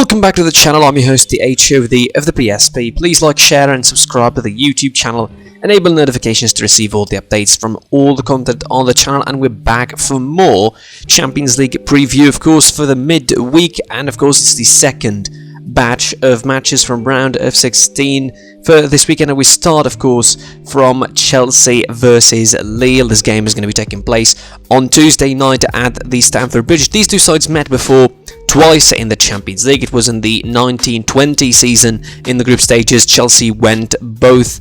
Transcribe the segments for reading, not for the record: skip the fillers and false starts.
Welcome back to the channel. I'm your host, the H of the PSP. Please like, share and subscribe to the YouTube channel. Enable notifications to receive all the updates from all the content on the channel, and we're back for more Champions League preview, of course, for the midweek, and of course it's the second batch of matches from round of 16 for this weekend, and we start, of course, from Chelsea versus Lille. This game is going to be taking place on Tuesday night at the Stamford Bridge. These two sides met before twice in the Champions League. It was in the 1920 season in the group stages. Chelsea went in both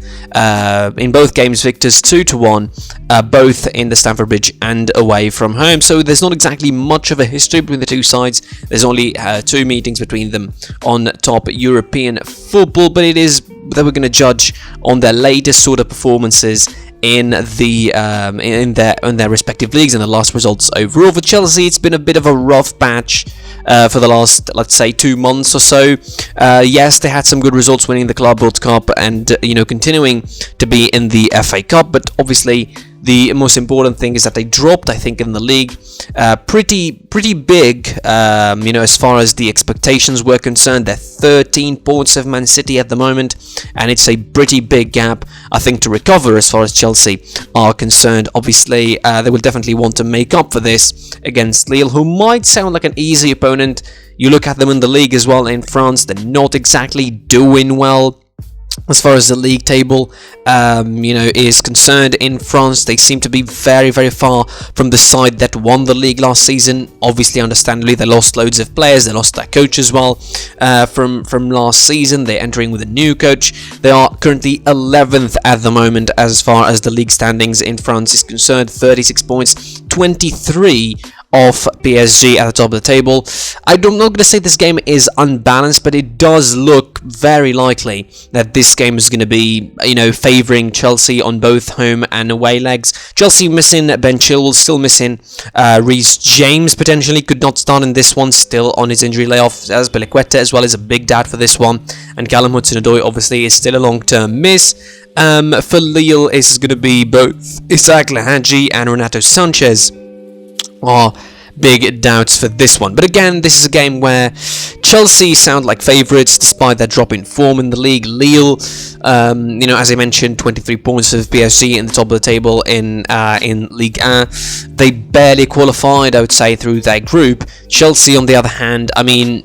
games victors 2-1, both in the Stamford Bridge and away from home. So there's not exactly much of a history between the two sides. There's only two meetings between them on top European football, but it is that we're going to judge on their latest sort of performances in their respective leagues and the last results overall. For Chelsea, it's been a bit of a rough patch for the last, let's say, 2 months or so. Yes, they had some good results winning the Club World Cup and continuing to be in the FA Cup, but obviously the most important thing is that they dropped, I think, in the league pretty big, as far as the expectations were concerned. They're 13 points of Man City at the moment, and it's a pretty big gap, I think, to recover as far as Chelsea are concerned. Obviously, they will definitely want to make up for this against Lille, who might sound like an easy opponent. You look at them in the league as well in France, they're not exactly doing well as far as the league table is concerned. In France, they seem to be very, very far from the side that won the league last season. Obviously, understandably, they lost loads of players. They lost their coach as well from last season. They're entering with a new coach. They are currently 11th at the moment as far as the league standings in France is concerned. 36 points, 23 of PSG at the top of the table. I'm not going to say this game is unbalanced, but it does look very likely that this game is going to be, favouring Chelsea on both home and away legs. Chelsea missing Ben Chilwell, still missing Reece James, potentially could not start in this one, still on his injury layoff, as Belequeta as well is a big doubt for this one, and Callum Hudson-Odoi obviously is still a long-term miss. For Lille, it's going to be both Isaac Lahaji and Renato Sanchez are big doubts for this one. But again, this is a game where Chelsea sound like favourites despite their drop in form in the league. Lille, as I mentioned, 23 points of PSG in the top of the table in Ligue 1. They barely qualified, I would say, through their group. Chelsea, on the other hand,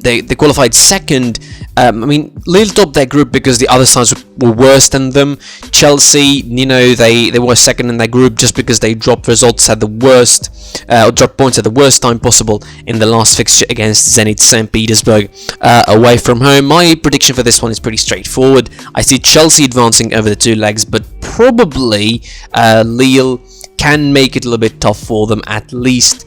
they qualified second. Lille topped their group because the other sides were worse than them. Chelsea, they were second in their group just because they dropped results at the worst, or dropped points at the worst time possible in the last fixture against Zenit St. Petersburg away from home. My prediction for this one is pretty straightforward. I see Chelsea advancing over the two legs, but probably Lille can make it a little bit tough for them, at least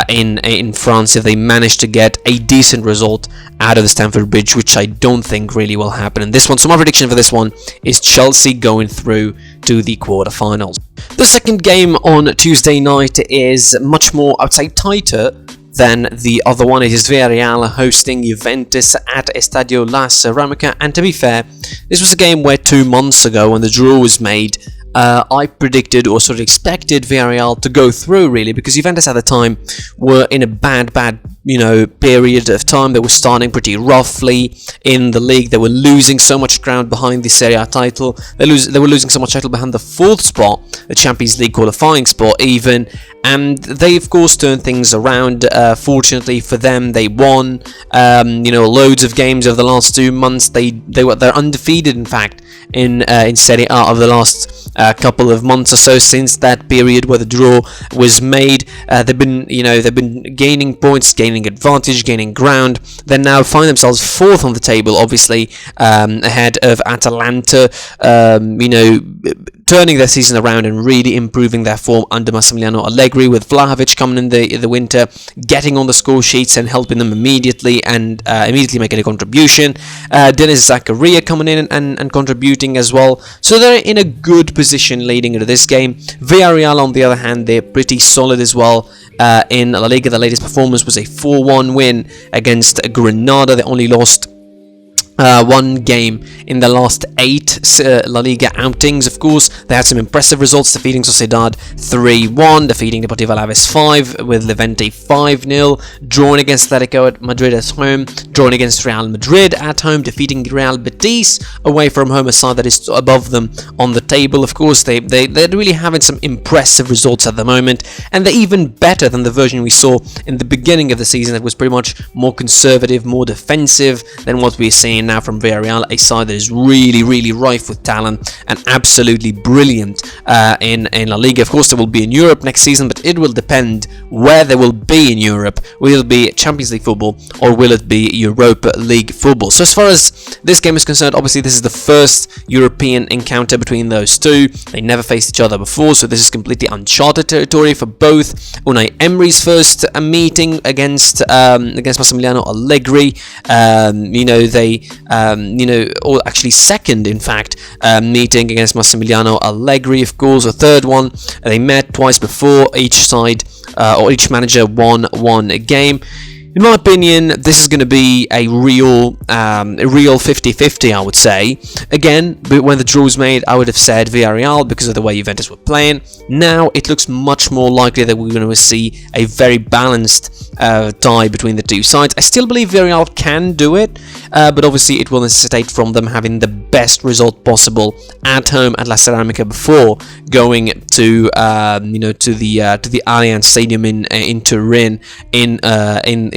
in France, if they manage to get a decent result out of the Stamford Bridge, which I don't think really will happen in this one. So my prediction for this one is Chelsea going through to the quarterfinals. The second game on Tuesday night is much more, I would say, tighter than the other one. It is Villareal hosting Juventus at Estadio La Ceramica, and to be fair, this was a game where 2 months ago, when the draw was made, I predicted or sort of expected Villareal to go through, really, because Juventus at the time were in a bad period of time. They were starting pretty roughly in the league. They were losing so much ground behind the Serie A title. They were losing so much title behind the 4th spot, the Champions League qualifying spot even. And they, of course, turned things around. Fortunately for them, they won loads of games over the last 2 months. They're undefeated, in fact, in Serie A over the last couple of months or so since that period where the draw was made. They've been gaining points, gaining advantage, gaining ground. They now find themselves 4th on the table, obviously, ahead of Atalanta. Turning their season around and really improving their form under Massimiliano Allegri, with Vlahovic coming in the winter, getting on the score sheets and helping them immediately making a contribution. Denis Zakaria coming in and contributing as well. So they're in a good position leading into this game. Villareal, on the other hand, they're pretty solid as well. In La Liga, the latest performance was a 4-1 win against Granada. They only lost one game in the last 8 La Liga outings. Of course, they had some impressive results, defeating Sociedad 3-1, defeating Deportivo Alaves 5, with Levante 5-0, drawing against Atletico Madrid at home, drawing against Real Madrid at home, defeating Real Betis away from home, a side that is above them on the table. Of course, they're really having some impressive results at the moment, and they're even better than the version we saw in the beginning of the season that was pretty much more conservative, more defensive than what we're seeing now from Villareal, a side that is really rife with talent and absolutely brilliant in La Liga. Of course, they will be in Europe next season, but it will depend where they will be in Europe. Will it be Champions League football or will it be Europa League football? So as far as this game is concerned, obviously this is the first European encounter between those two. They never faced each other before, so this is completely uncharted territory for both. Unai Emery's first meeting against Massimiliano Allegri. Or actually second, in fact, meeting against Massimiliano Allegri, of course, a third one. They met twice before. Each side or each manager won one game. In my opinion, this is going to be a real 50-50, I would say. Again, but when the draw was made, I would have said Villareal because of the way Juventus were playing. Now, it looks much more likely that we're going to see a very balanced tie between the two sides. I still believe Villareal can do it, but obviously it will necessitate from them having the best result possible at home at La Ceramica before going to the Allianz Stadium in Turin in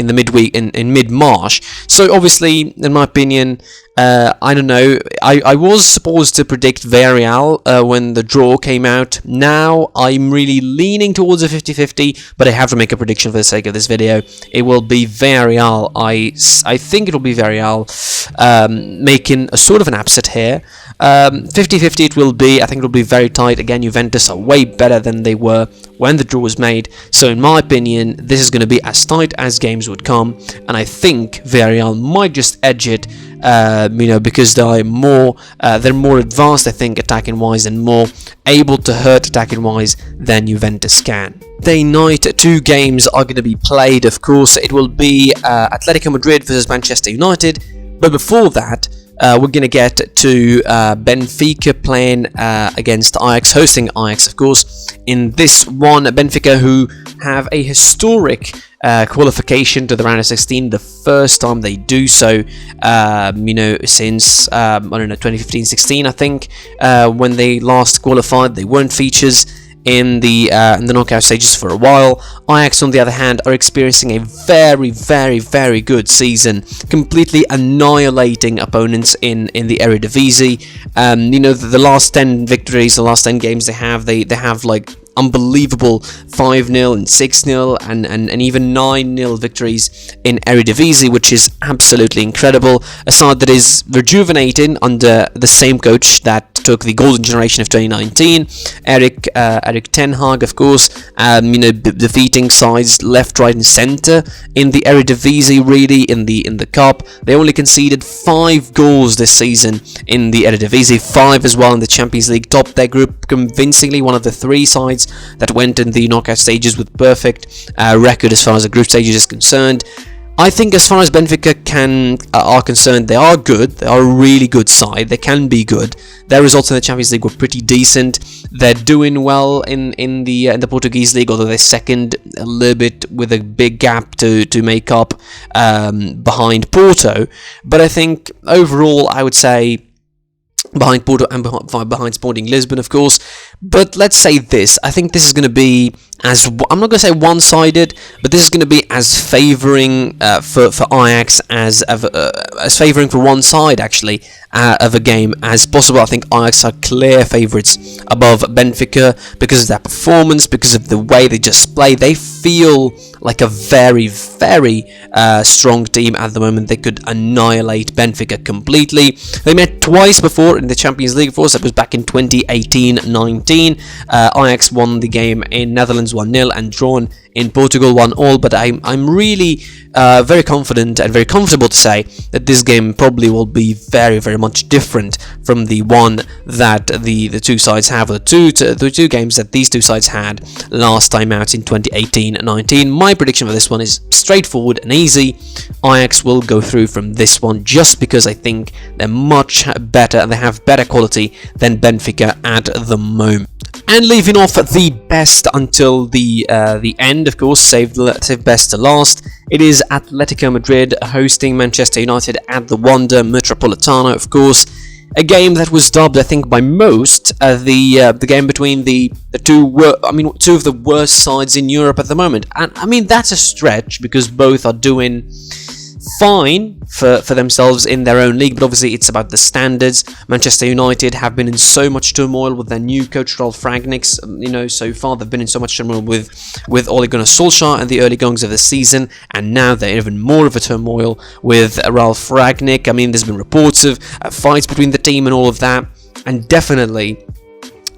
the midweek in mid-March. So obviously, in my opinion, I don't know. I was supposed to predict Villareal when the draw came out. Now I'm really leaning towards a 50-50, but I have to make a prediction for the sake of this video. It will be Villareal. I think it will be Villareal making a sort of an upset here. 50-50 it will be. I think it will be very tight. Again, Juventus are way better than they were when the draw was made. So in my opinion, this is going to be as tight as games would come, and I think Villareal might just edge it. Because they're more advanced, I think, attacking wise, and more able to hurt attacking wise than Juventus can. Day night, 2 games are going to be played. Of course, it will be Atletico Madrid versus Manchester United. But before that, we're going to get to Benfica playing against Ajax, hosting Ajax, of course. In this one, Benfica, who have a historic qualification to the round of 16, the first time they do so, since 2015-16, I think, when they last qualified. They weren't features in the knockout stages for a while. Ajax, on the other hand, are experiencing a very good season, completely annihilating opponents in the Eredivisie. The last 10 victories, the last 10 games they have like unbelievable 5-0 and 6-0 and even 9-0 victories in Eredivisie, which is absolutely incredible. A side that is rejuvenating under the same coach that took the golden generation of 2019, Erik ten Hag, of course. Defeating sides left, right, and centre in the Eredivisie. Really, in the cup, they only conceded 5 goals this season in the Eredivisie, 5 as well in the Champions League. Topped their group convincingly, one of the 3 sides that went in the knockout stages with perfect record as far as the group stages is concerned. I think as far as Benfica are concerned, they are good. They are a really good side. They can be good. Their results in the Champions League were pretty decent. They're doing well in the Portuguese league, although they're second, a little bit with a big gap to make up behind Porto. But I think overall, I would say behind Porto and behind Sporting Lisbon, of course. But let's say this, I think this is going to be, I'm not going to say one-sided, but this is going to be as favouring for Ajax as favouring for one side, actually, of a game as possible. I think Ajax are clear favourites above Benfica because of their performance, because of the way they just play. They feel like a very strong team at the moment. They could annihilate Benfica completely. They met twice before in the Champions League, of course. That was back in 2018-19. Ajax won the game in Netherlands Wales 1-0 and drawn in Portugal 1-1. But I'm really very confident and very comfortable to say that this game probably will be very, very much different from the one that the two sides have, or the two games that these two sides had last time out in 2018-19. My prediction for this one is straightforward and easy. Ajax will go through from this one just because I think they're much better and they have better quality than Benfica at the moment. And leaving off the best until the end, of course, save best to last. It is Atletico Madrid hosting Manchester United at the Wanda Metropolitano, of course. A game that was dubbed, I think, by most the game between the two of the worst sides in Europe at the moment. And I mean, that's a stretch because both are doing fine for themselves in their own league, but obviously it's about the standards. Manchester United have been in so much turmoil with their new coach Ralf Rangnick. So far they've been in so much turmoil with Ole Gunnar Solskjaer in the early goings of the season, and now they're even more of a turmoil with Ralf Rangnick. I mean, there's been reports of fights between the team and all of that, and definitely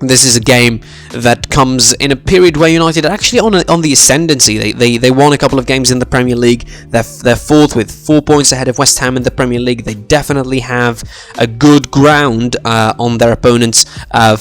this is a game that comes in a period where United are actually on the ascendancy. They won a couple of games in the Premier League. They're fourth with 4 points ahead of West Ham in the Premier League. They definitely have a good ground on their opponents on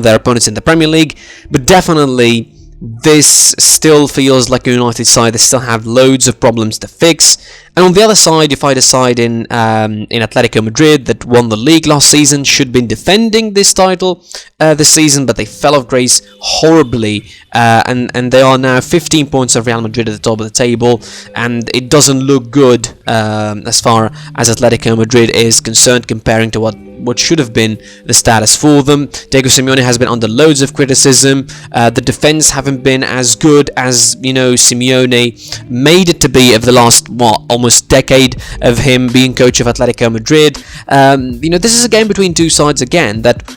their opponents in the Premier League. But definitely, this still feels like a United side that still have loads of problems to fix. And on the other side, you find a side in Atletico Madrid that won the league last season, should have been defending this title this season, but they fell off grace horribly, and they are now 15 points of Real Madrid at the top of the table, and it doesn't look good as far as Atletico Madrid is concerned, comparing to what should have been the status for them. Diego Simeone has been under loads of criticism. The defense haven't been as good as Simeone made it to be over the last almost decade of him being coach of Atletico Madrid. This is a game between two sides again that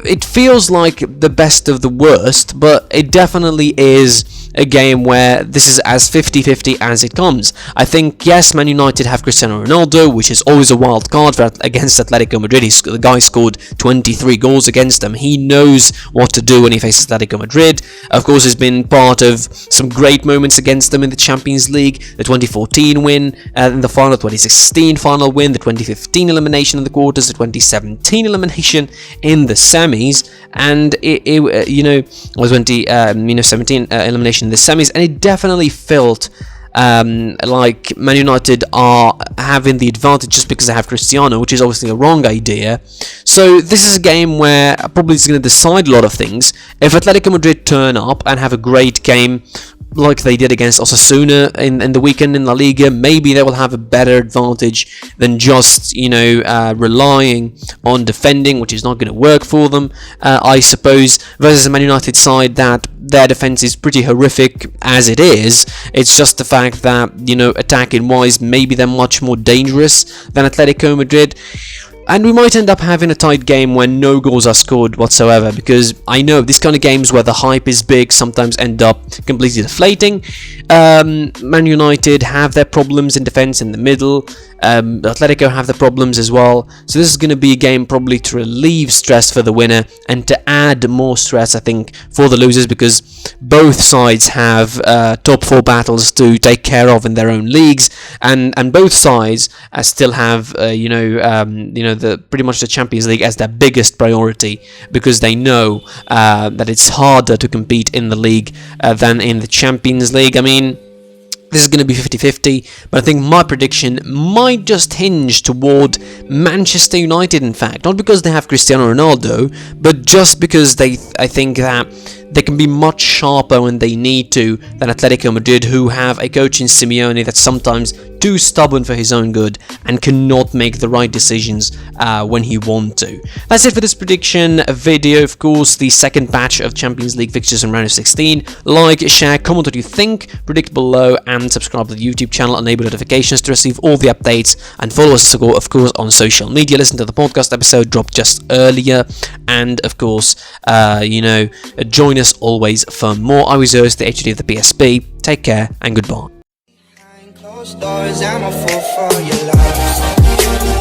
it feels like the best of the worst, but it definitely is a game where this is as 50-50 as it comes. I think, yes, Man United have Cristiano Ronaldo, which is always a wild card against Atletico Madrid. The guy scored 23 goals against them. He knows what to do when he faces Atletico Madrid. Of course, he's been part of some great moments against them in the Champions League, the 2014 win in the final, the 2016 final win, the 2015 elimination in the quarters, the 2017 elimination in the semis, and it was 2017 elimination in the semis, and it definitely felt like Man United are having the advantage just because they have Cristiano, which is obviously a wrong idea. So this is a game where probably it's going to decide a lot of things. If Atletico Madrid turn up and have a great game like they did against Osasuna in the weekend in La Liga, maybe they will have a better advantage than just relying on defending, which is not going to work for them, I suppose, versus a Man United side that their defense is pretty horrific as it is. It's just the fact that, attacking wise, maybe they're much more dangerous than Atletico Madrid. And we might end up having a tight game where no goals are scored whatsoever, because I know these kind of games where the hype is big sometimes end up completely deflating. Man United have their problems in defense in the middle. Atletico have the problems as well. So this is going to be a game probably to relieve stress for the winner and to add more stress, I think, for the losers, because both sides have top four battles to take care of in their own leagues, and both sides still have pretty much the Champions League as their biggest priority, because they know that it's harder to compete in the league than in the Champions League. I mean, this is going to be 50-50, but I think my prediction might just hinge toward Manchester United, in fact. Not because they have Cristiano Ronaldo, but just because I think that they can be much sharper when they need to than Atletico Madrid, who have a coach in Simeone that's sometimes too stubborn for his own good and cannot make the right decisions when he wants to. That's it for this prediction video. Of course, the second batch of Champions League fixtures in round of 16. Like, share, comment what you think, predict below, and subscribe to the YouTube channel, enable notifications to receive all the updates, and follow us, of course, on social media. Listen to the podcast episode dropped just earlier, and of course, join us always for more. I was yours, the HD of the PSP. Take care and goodbye. Closed doors, I'm a fool for your love.